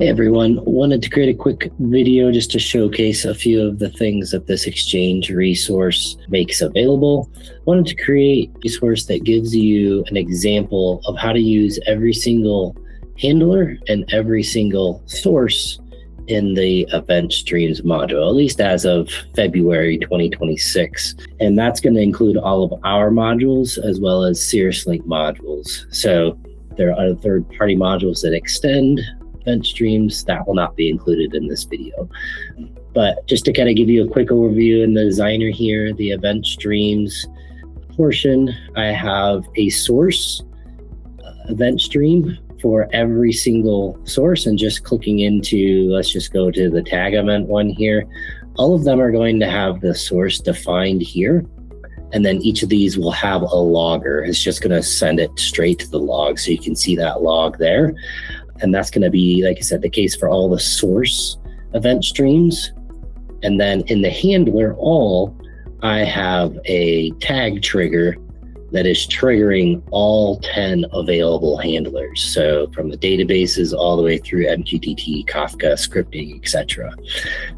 Hey everyone, wanted to create a quick video just to showcase a few of the things that this Exchange resource makes available. Wanted to create a resource that gives you an example of how to use every single handler and every single source in the event streams module, at least as of February 2026. And that's going to include all of our modules as well as Cirrus Link modules. So there are other third-party modules that extend event streams that will not be included in this video. But just to kind of give you a quick overview in the designer here, the event streams portion, I have a source event stream for every single source, and just clicking into, let's just go to the tag event one here. All of them are going to have the source defined here. And then each of these will have a logger. It's just going to send it straight to the log. So you can see that log there. And that's going to be, like I said, the case for all the source event streams. And then in the handler all, I have a tag trigger that is triggering all 10 available handlers. So from the databases all the way through MQTT, Kafka, scripting, etc.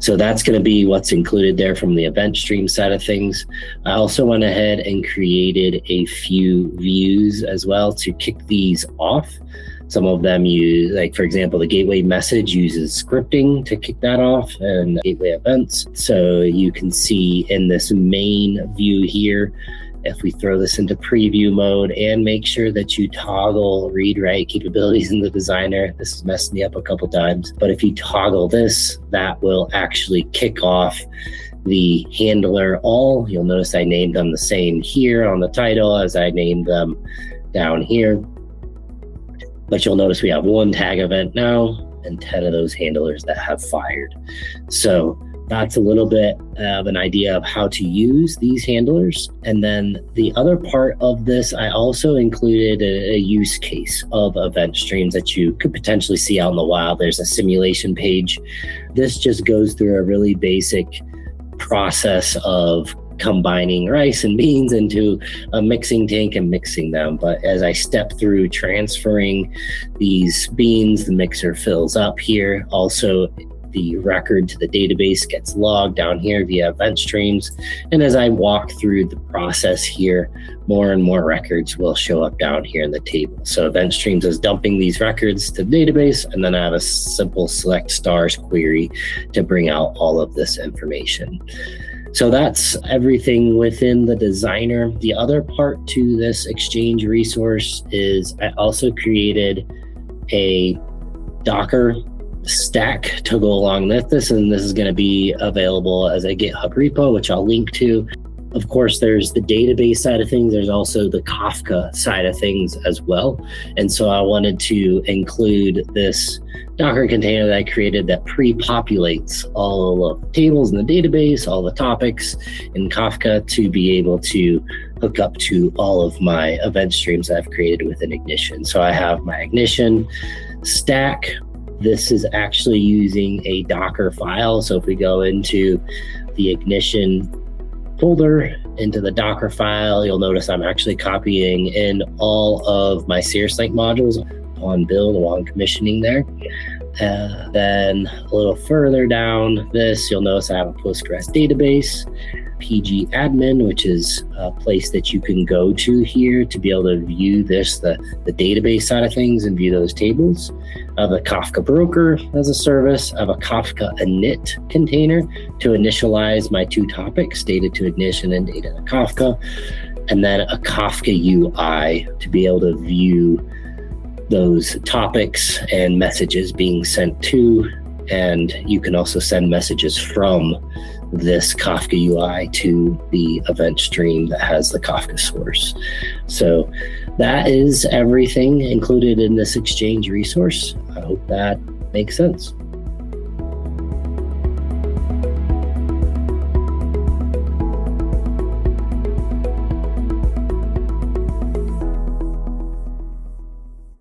So that's going to be what's included there from the event stream side of things. I also went ahead and created a few views as well to kick these off. Some of them use, like for example, the gateway message uses scripting to kick that off, and gateway events. So you can see in this main view here, if we throw this into preview mode and make sure that you toggle read-write capabilities in the designer, this has messed me up a couple times, but if you toggle this, that will actually kick off the handler all. You'll notice I named them the same here on the title as I named them down here. But you'll notice we have one tag event now and 10 of those handlers that have fired. So that's a little bit of an idea of how to use these handlers. And then the other part of this, I also included a use case of event streams that you could potentially see out in the wild. There's a simulation page. This just goes through a really basic process of combining rice and beans into a mixing tank and mixing them. But as I step through transferring these beans, the mixer fills up here. Also, the record to the database gets logged down here via event streams. And as I walk through the process here, more and more records will show up down here in the table. So event streams is dumping these records to the database, and then I have a simple select stars query to bring out all of this information. So that's everything within the designer. The other part to this Exchange resource is I also created a Docker stack to go along with this, and this is going to be available as a GitHub repo, which I'll link to. Of course, there's the database side of things. There's also the Kafka side of things as well. And so I wanted to include this Docker container that I created that pre-populates all of the tables in the database, all the topics in Kafka, to be able to hook up to all of my event streams I've created within Ignition. So I have my Ignition stack. This is actually using a Docker file. So if we go into the Ignition folder, into the Docker file, you'll notice I'm actually copying in all of my Cirrus Link modules on build, along commissioning there. Then a little further down this, you'll notice I have a Postgres database, PG admin, which is a place that you can go to here to be able to view this, the database side of things, and view those tables. I have a Kafka broker as a service. I have a Kafka init container to initialize my two topics, data to Ignition and data to Kafka. And then a Kafka UI to be able to view those topics and messages being sent to. And you can also send messages from this Kafka UI to the event stream that has the Kafka source. So that is everything included in this Exchange resource. I hope that makes sense.